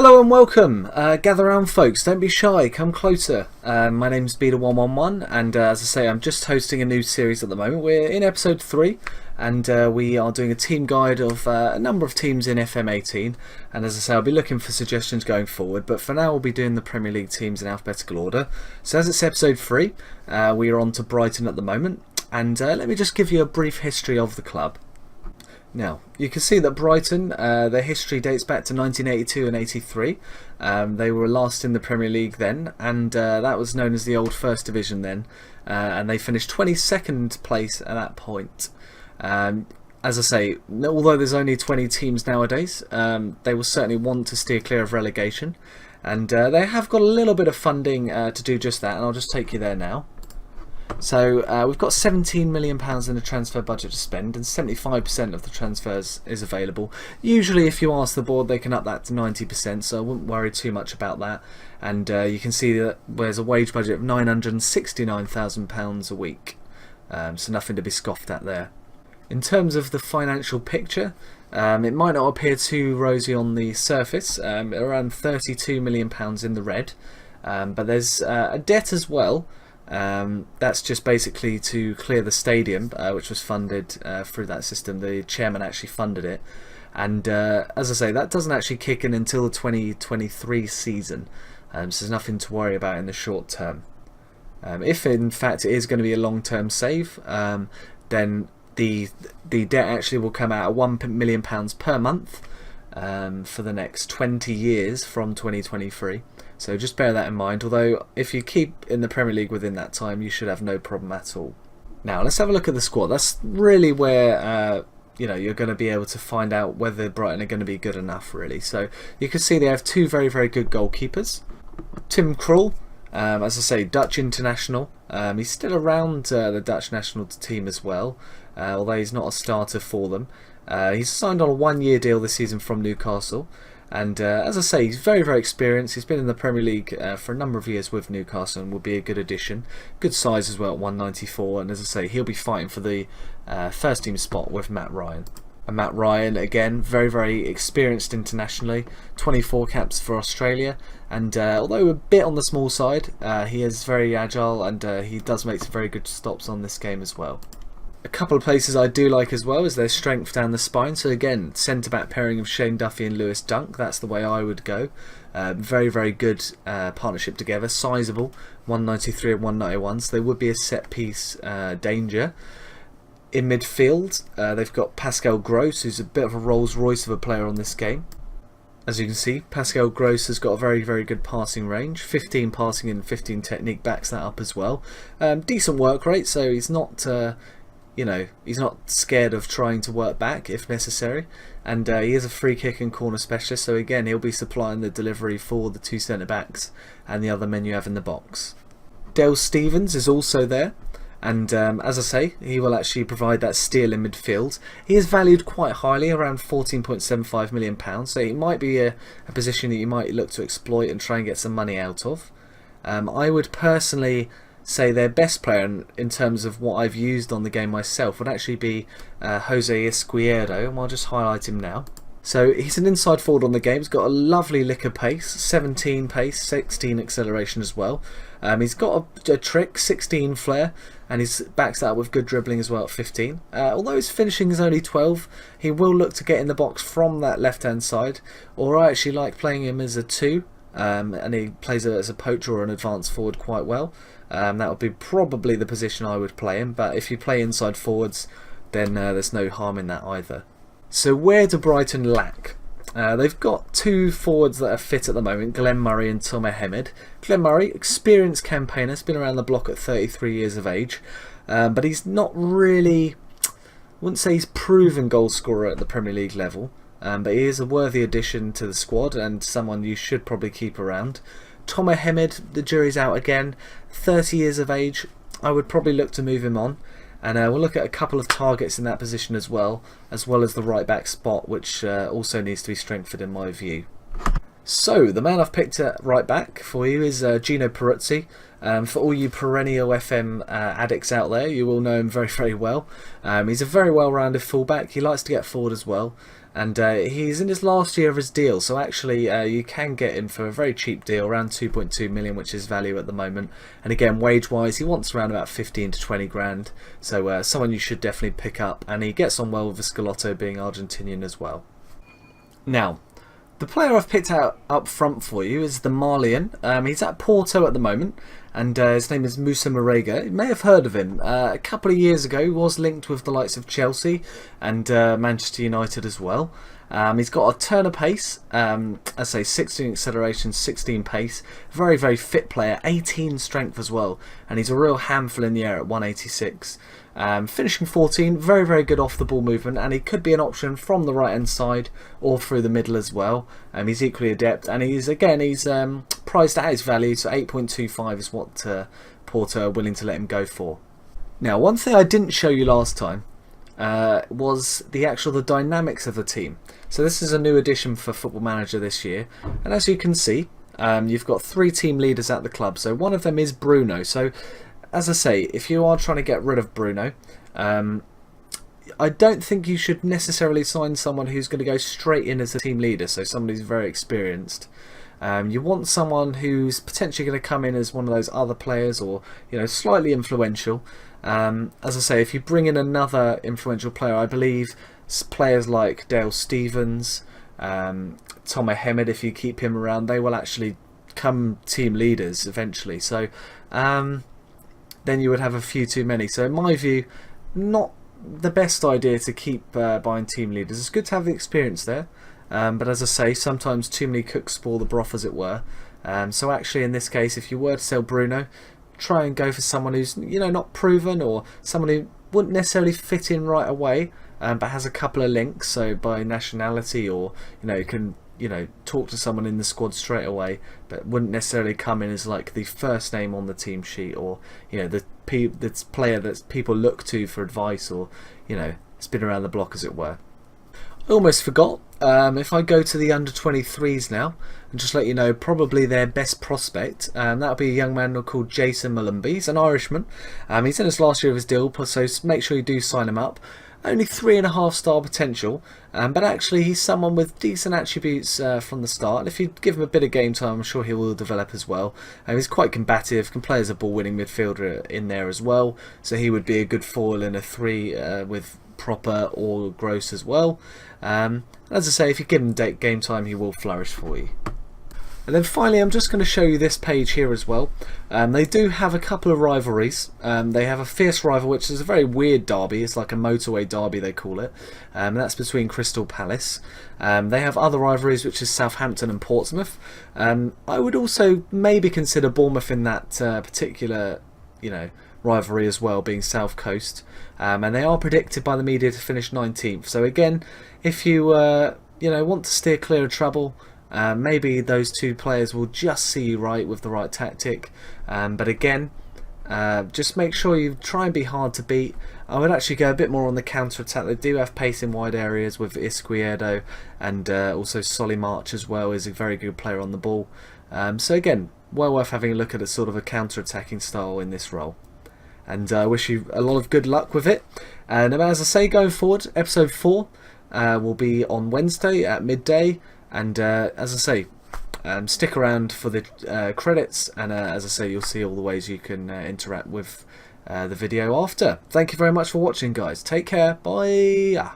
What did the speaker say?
Hello and welcome. Gather round, folks. Don't be shy. Come closer. My name's Beta111, and as I say, I'm just hosting a new series at the moment. We're in episode 3, and we are doing a team guide of a number of teams in FM18. And as I say, I'll be looking for suggestions going forward. But for now, we'll be doing the Premier League teams in alphabetical order. So as it's episode 3, we are on to Brighton at the moment. And let me just give you a brief history of the club. Now, you can see that Brighton, their history dates back to 1982 and 83. They were last in the Premier League then, and that was known as the old First Division then. And they finished 22nd place at that point. As I say, although there's only 20 teams nowadays, they will certainly want to steer clear of relegation. And they have got a little bit of funding to do just that, and I'll just take you there now. So we've got £17 million in the transfer budget to spend, and 75% of the transfers is available. Usually if you ask the board, they can up that to 90%, so I wouldn't worry too much about that. And you can see that there's a wage budget of £969,000 a week, so nothing to be scoffed at there. In terms of the financial picture, it might not appear too rosy on the surface, around £32 million in the red, but there's a debt as well. That's just basically to clear the stadium, which was funded through that system. The chairman actually funded it, and as I say, that doesn't actually kick in until the 2023 season, so there's nothing to worry about in the short term. If in fact it is going to be a long-term save, then the debt actually will come out at £1 million per month for the next 20 years from 2023. So just bear that in mind, although if you keep in the Premier League within that time, you should have no problem at all. Now let's have a look at the squad. That's really where you're going to be able to find out whether Brighton are going to be good enough, really. So you can see they have two very, very good goalkeepers. Tim Krul, as I say, Dutch international. He's still around the Dutch national team as well, although he's not a starter for them. He's signed on a one-year deal this season from Newcastle. And as I say, he's very, very experienced. He's been in the Premier League for a number of years with Newcastle and will be a good addition. Good size as well at 194. And as I say, he'll be fighting for the first team spot with Matt Ryan. And Matt Ryan, again, very, very experienced internationally. 24 caps for Australia. And although a bit on the small side, he is very agile, and he does make some very good stops on this game as well. A couple of places I do like as well is their strength down the spine. So again, centre-back pairing of Shane Duffy and Lewis Dunk. That's the way I would go. Very, very good partnership together. Sizeable, 193 and 191. So they would be a set-piece danger. In midfield, they've got Pascal Gross, who's a bit of a Rolls-Royce of a player on this game. As you can see, Pascal Gross has got a very, very good passing range. 15 passing and 15 technique backs that up as well. Decent work rate, so he's not... he's not scared of trying to work back if necessary, and he is a free kick and corner specialist, so again he'll be supplying the delivery for the two centre backs and the other men you have in the box. Dale Stevens is also there, and as I say, he will actually provide that steal in midfield. He is valued quite highly, around £14.75 million, so it might be a position that you might look to exploit and try and get some money out of. I would personally say their best player in terms of what I've used on the game myself would actually be Jose Izquierdo, and I'll just highlight him now. So he's an inside forward on the game. He's got a lovely lick of pace, 17 pace, 16 acceleration as well. He's got a trick, 16 flair, and he backs that up with good dribbling as well at 15. Although his finishing is only 12, he will look to get in the box from that left hand side, or I actually like playing him as a 2. And he plays as a poacher or an advanced forward quite well. That would be probably the position I would play him, but if you play inside forwards, then there's no harm in that either. So where do Brighton lack? They've got two forwards that are fit at the moment, Glenn Murray and Tom Ahmed. Glenn Murray, experienced campaigner, has been around the block at 33 years of age, but he's not really, I wouldn't say he's proven goal scorer at the Premier League level. But he is a worthy addition to the squad and someone you should probably keep around. Tom Ahmed, the jury's out again, 30 years of age. I would probably look to move him on. And we'll look at a couple of targets in that position as well as the right back spot, which also needs to be strengthened in my view. So, the man I've picked at right back for you is Gino Peruzzi. For all you perennial FM addicts out there, you will know him very, very well. He's a very well-rounded fullback. He likes to get forward as well. And he's in his last year of his deal, so actually you can get him for a very cheap deal, around 2.2 million, which is value at the moment. And again, wage-wise, he wants around about 15 to 20 grand. So someone you should definitely pick up. And he gets on well with Scalotto being Argentinian as well. Now, the player I've picked out up front for you is the Malian. He's at Porto at the moment, and his name is Moussa Marega. You may have heard of him. A couple of years ago, he was linked with the likes of Chelsea and Manchester United as well. He's got a turn of pace, I say 16 acceleration, 16 pace. Very, very fit player, 18 strength as well, and he's a real handful in the air at 186. Finishing 14, very, very good off the ball movement, and he could be an option from the right hand side or through the middle as well. He's equally adept, and he's priced at his value, so 8.25 is what Porto are willing to let him go for. Now, one thing I didn't show you last time was the dynamics of the team. So this is a new addition for Football Manager this year, and as you can see, you've got 3 team leaders at the club. So one of them is Bruno. So as I say, if you are trying to get rid of Bruno, I don't think you should necessarily sign someone who's going to go straight in as a team leader, so somebody who's very experienced. You want someone who's potentially going to come in as one of those other players, or slightly influential. As I say, if you bring in another influential player, I believe players like Dale Stevens, Tom Ahmed, if you keep him around, they will actually come team leaders eventually. So then you would have a few too many. So in my view, not the best idea to keep buying team leaders. It's good to have the experience there, but as I say, sometimes too many cooks spoil the broth, as it were. So actually in this case, if you were to sell Bruno, try and go for someone who's not proven, or someone who wouldn't necessarily fit in right away, but has a couple of links, so by nationality, or can talk to someone in the squad straight away, but wouldn't necessarily come in as like the first name on the team sheet, or the player that people look to for advice, or it's been around the block, as it were. I almost forgot. If I go to the under-23s now, and just let you know, probably their best prospect, that'll be a young man called Jason Malumbi. He's an Irishman. He's in his last year of his deal, so make sure you do sign him up. Only 3.5 star potential, but actually he's someone with decent attributes from the start. And if you give him a bit of game time, I'm sure he will develop as well. He's quite combative, can play as a ball-winning midfielder in there as well, so he would be a good foil in a 3 with Proper or Gross as well. As I say, if you give him game time, he will flourish for you. And then finally, I'm just going to show you this page here as well. They do have a couple of rivalries. They have a fierce rival, which is a very weird derby. It's like a motorway derby, they call it. That's between Crystal Palace. They have other rivalries, which is Southampton and Portsmouth. I would also maybe consider Bournemouth in that particular, rivalry as well, being South Coast. And they are predicted by the media to finish 19th. So again, if you want to steer clear of trouble, maybe those 2 players will just see you right with the right tactic. But again, just make sure you try and be hard to beat. I would actually go a bit more on the counter-attack. They do have pace in wide areas with Izquierdo, and also Solly March as well is a very good player on the ball. So again, well worth having a look at a sort of a counter-attacking style in this role. And I wish you a lot of good luck with it. And as I say, going forward, episode 4 will be on Wednesday at midday. And as I say, stick around for the credits, and as I say, you'll see all the ways you can interact with the video after. Thank you very much for watching, guys. Take care. Bye.